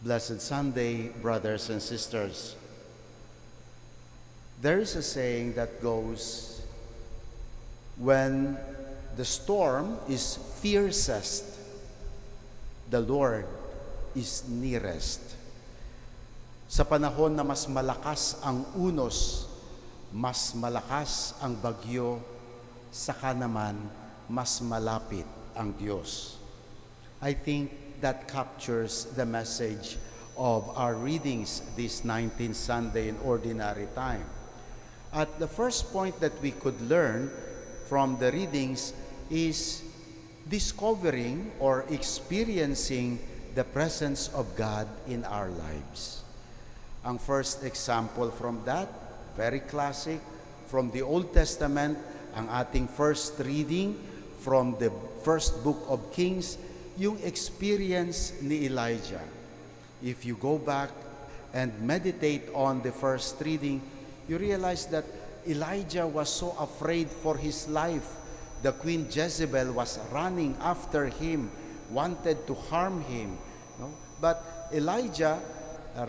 Blessed Sunday, brothers and sisters. There is a saying that goes, when the storm is fiercest, the Lord is nearest. Sa panahon na mas malakas ang unos, mas malakas ang bagyo, saka naman mas malapit ang Diyos. I think that captures the message of our readings this 19th Sunday in Ordinary Time. At the first point that we could learn from the readings is discovering or experiencing the presence of God in our lives. Ang first example from that, very classic, from the Old Testament, ang ating first reading from the first book of Kings, yung experience ni Elijah. If you go back and meditate on the first reading, you realize that Elijah was so afraid for his life. The Queen Jezebel was running after him, wanted to harm him. No? But Elijah,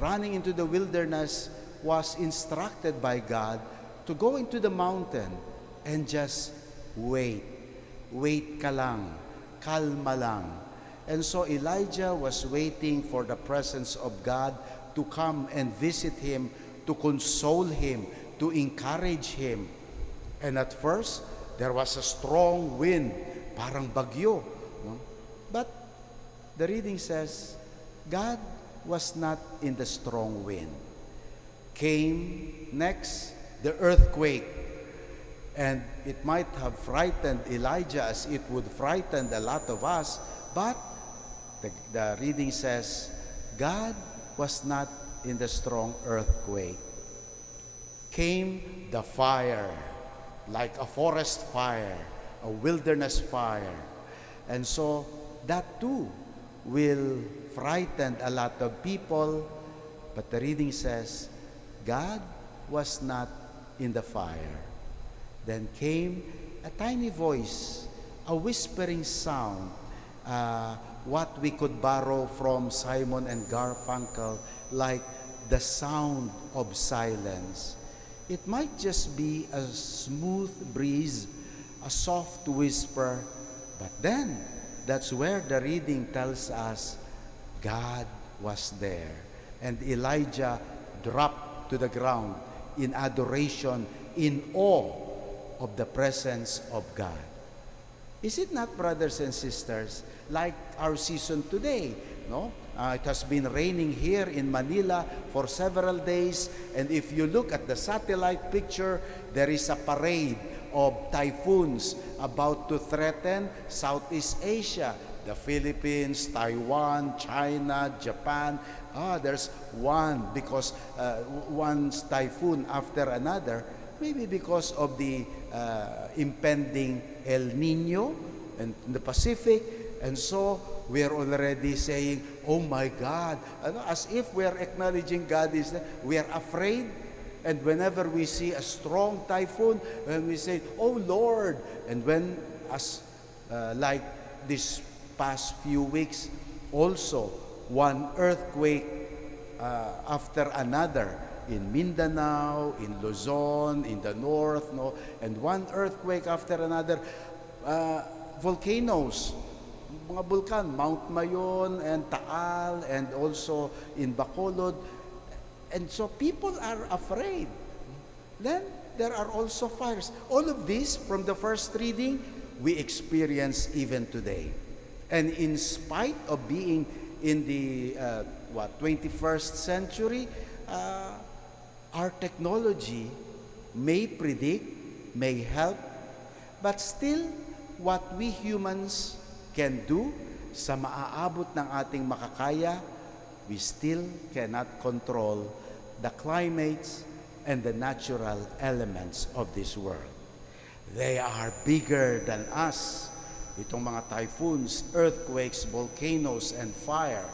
running into the wilderness, was instructed by God to go into the mountain and just wait. Wait ka lang, kalma lang. And so Elijah was waiting for the presence of God to come and visit him, to console him, to encourage him. And at first, there was a strong wind, parang bagyo. No? But the reading says, God was not in the strong wind. Came next, the earthquake. And it might have frightened Elijah as it would frighten a lot of us, but the reading says, God was not in the strong earthquake. Came the fire, like a forest fire, a wilderness fire. And so that too will frighten a lot of people, but the reading says, God was not in the fire. Then came a tiny voice, a whispering sound, what we could borrow from Simon and Garfunkel, like the sound of silence. It might just be a smooth breeze, a soft whisper, but then that's where the reading tells us God was there. And Elijah dropped to the ground in adoration, in awe of the presence of God. Is it not, brothers and sisters, like our season today? No? It has been raining here in Manila for several days, and if you look at the satellite picture, there is a parade of typhoons about to threaten Southeast Asia. The Philippines, Taiwan, China, Japan. There's one because one typhoon after another. Maybe because of the impending El Nino in the Pacific. And so we are already saying, oh my God, as if we are acknowledging God is there. We are afraid. And whenever we see a strong typhoon, and we say, oh Lord. And when, as like this past few weeks, also one earthquake after another, in Mindanao, in Luzon, in the north, no, and one earthquake after another. Volcanoes, mga bulkan, Mount Mayon and Taal, and also in Bacolod. And so people are afraid. Then there are also fires. All of this from the first reading, we experience even today. And in spite of being in the 21st century, our technology may predict, may help, but still, what we humans can do sa maaabot ng ating makakaya, we still cannot control the climates and the natural elements of this world. They are bigger than us. Itong mga typhoons, earthquakes, volcanoes, and fire.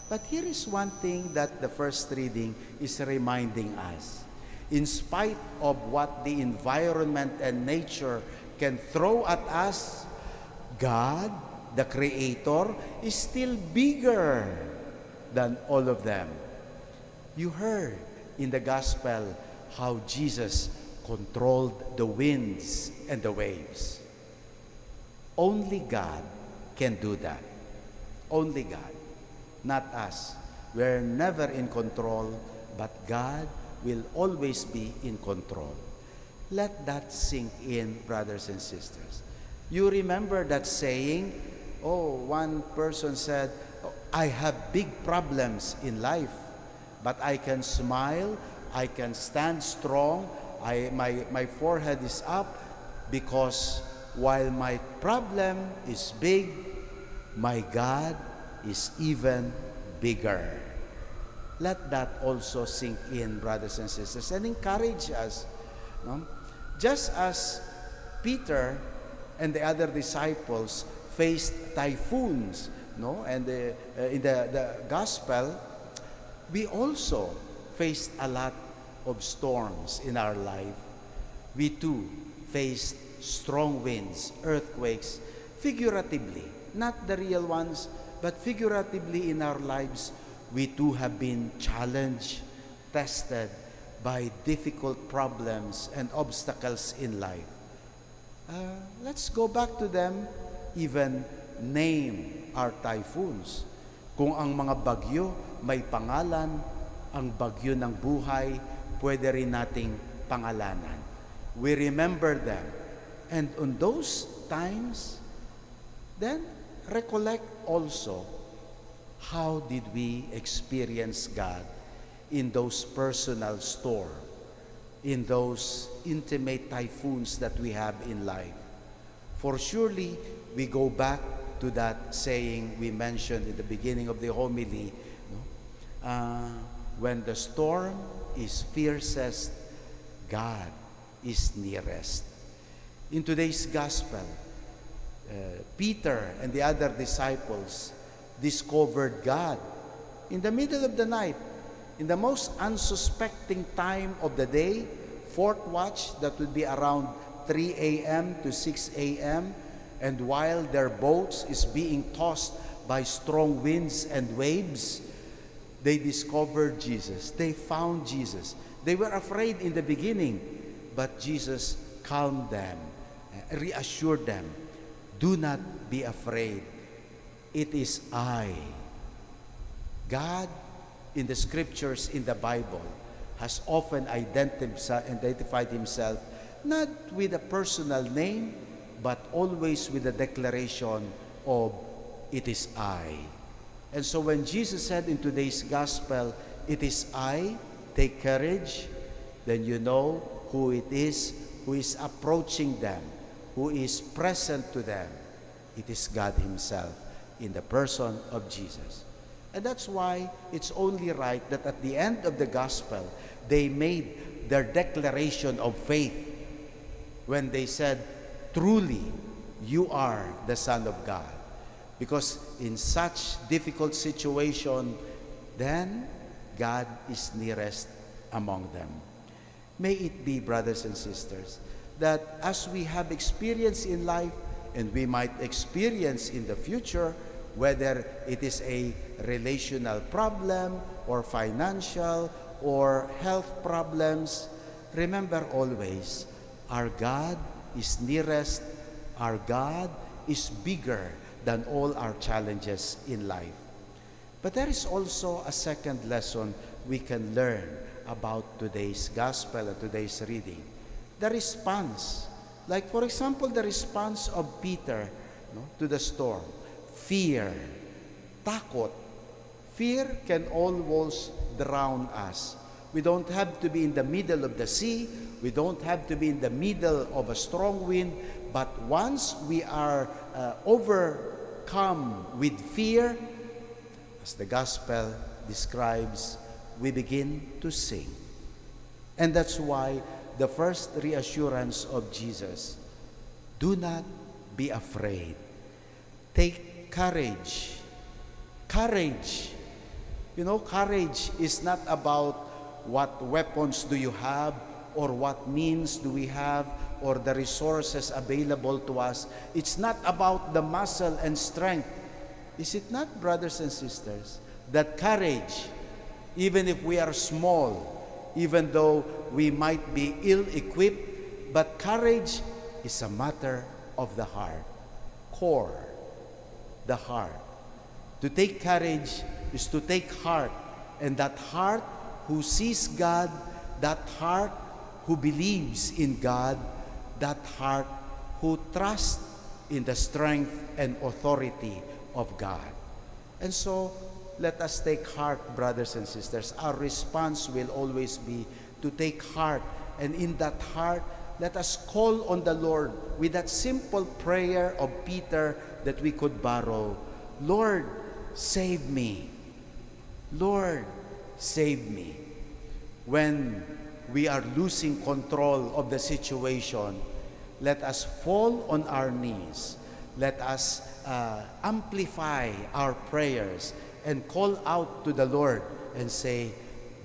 But here is one thing that the first reading is reminding us. In spite of what the environment and nature can throw at us, God, the Creator, is still bigger than all of them. You heard in the gospel how Jesus controlled the winds and the waves. Only God can do that. Only God, not us. We're never in control, but God will always be in control. Let that sink in, brothers and sisters. You remember that saying? Oh, one person said, "Oh, I have big problems in life, but I can smile, I can stand strong, my forehead is up, because while my problem is big, my God is even bigger." Let that also sink in, brothers and sisters, and encourage us. No? Just as Peter and the other disciples faced typhoons, no? And in the gospel, we also faced a lot of storms in our life. We too faced strong winds, earthquakes, figuratively, not the real ones, but figuratively in our lives. We too have been challenged, tested by difficult problems and obstacles in life. Let's go back to them, even name our typhoons. Kung ang mga bagyo may pangalan, ang bagyo ng buhay, pwede rin nating pangalanan. We remember them. And on those times, then recollect also, how did we experience God in those personal storms, in those intimate typhoons that we have in life? For surely we go back to that saying we mentioned in the beginning of the homily, no? When the storm is fiercest, God is nearest. In today's gospel, Peter and the other disciples discovered God in the middle of the night, in the most unsuspecting time of the day, fourth watch, that would be around 3 a.m. to 6 a.m., and while their boats is being tossed by strong winds and waves, they discovered Jesus. They found Jesus. They were afraid in the beginning, but Jesus calmed them, reassured them, "Do not be afraid. It is I." God in the scriptures, in the Bible, has often identified himself not with a personal name, but always with the declaration of, "It is I." And so when Jesus said in today's gospel, "It is I, take courage," then you know who it is who is approaching them, who is present to them. It is God himself in the person of Jesus. And that's why it's only right that at the end of the gospel, they made their declaration of faith when they said, "Truly, you are the Son of God." Because in such difficult situation, then God is nearest among them. May it be, brothers and sisters, that as we have experienced in life, and we might experience in the future, whether it is a relational problem or financial or health problems, remember always, our God is nearest, our God is bigger than all our challenges in life. But there is also a second lesson we can learn about today's gospel and today's reading. The response. Like, for example, the response of Peter, no, to the storm. Fear, takot. Fear can almost drown us. We don't have to be in the middle of the sea. We don't have to be in the middle of a strong wind. But once we are overcome with fear, as the gospel describes, we begin to sing. And that's why the first reassurance of Jesus, "Do not be afraid. Take courage." Courage. You know, courage is not about what weapons do you have, or what means do we have, or the resources available to us. It's not about the muscle and strength. Is it not, brothers and sisters? That courage, even if we are small, even though we might be ill-equipped, but courage is a matter of the heart, core, the heart. To take courage is to take heart, and that heart who sees God, that heart who believes in God, that heart who trusts in the strength and authority of God. And so, let us take heart, brothers and sisters. Our response will always be to take heart. And in that heart, let us call on the Lord with that simple prayer of Peter that we could borrow. Lord, save me. Lord, save me. When we are losing control of the situation, let us fall on our knees. Let us amplify our prayers and call out to the Lord and say,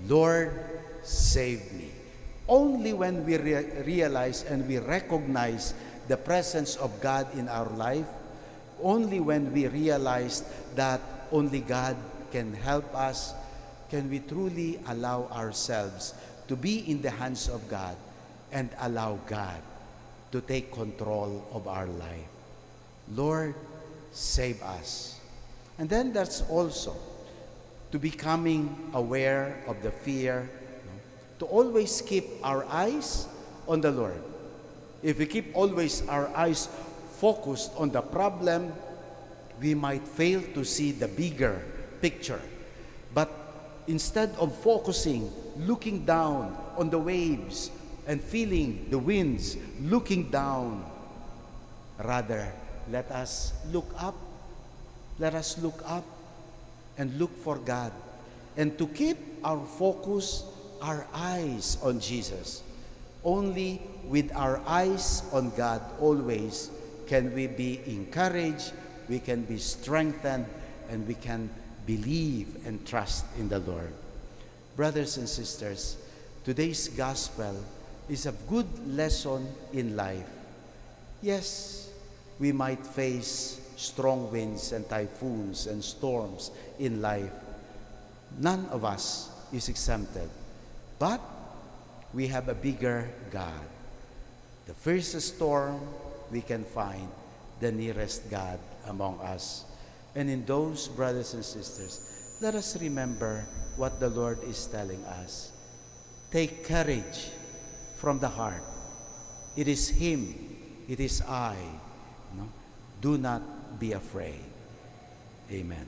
Lord, save me. Only when we realize and we recognize the presence of God in our life, only when we realize that only God can help us, can we truly allow ourselves to be in the hands of God and allow God to take control of our life. Lord, save us. And then that's also to becoming aware of the fear, to always keep our eyes on the Lord. If we keep always our eyes focused on the problem, we might fail to see the bigger picture. But instead of focusing, looking down on the waves and feeling the winds, looking down, rather, let us look up. Let us look up and look for God. And to keep our focus, our eyes on Jesus. Only with our eyes on God always can we be encouraged, we can be strengthened, and we can believe and trust in the Lord. Brothers and sisters, today's gospel is a good lesson in life. Yes, we might face strong winds and typhoons and storms in life. None of us is exempted. But we have a bigger God. The first storm, we can find the nearest God among us. And in those, brothers and sisters, let us remember what the Lord is telling us. Take courage from the heart. It is Him. It is I. Do not be afraid. Amen.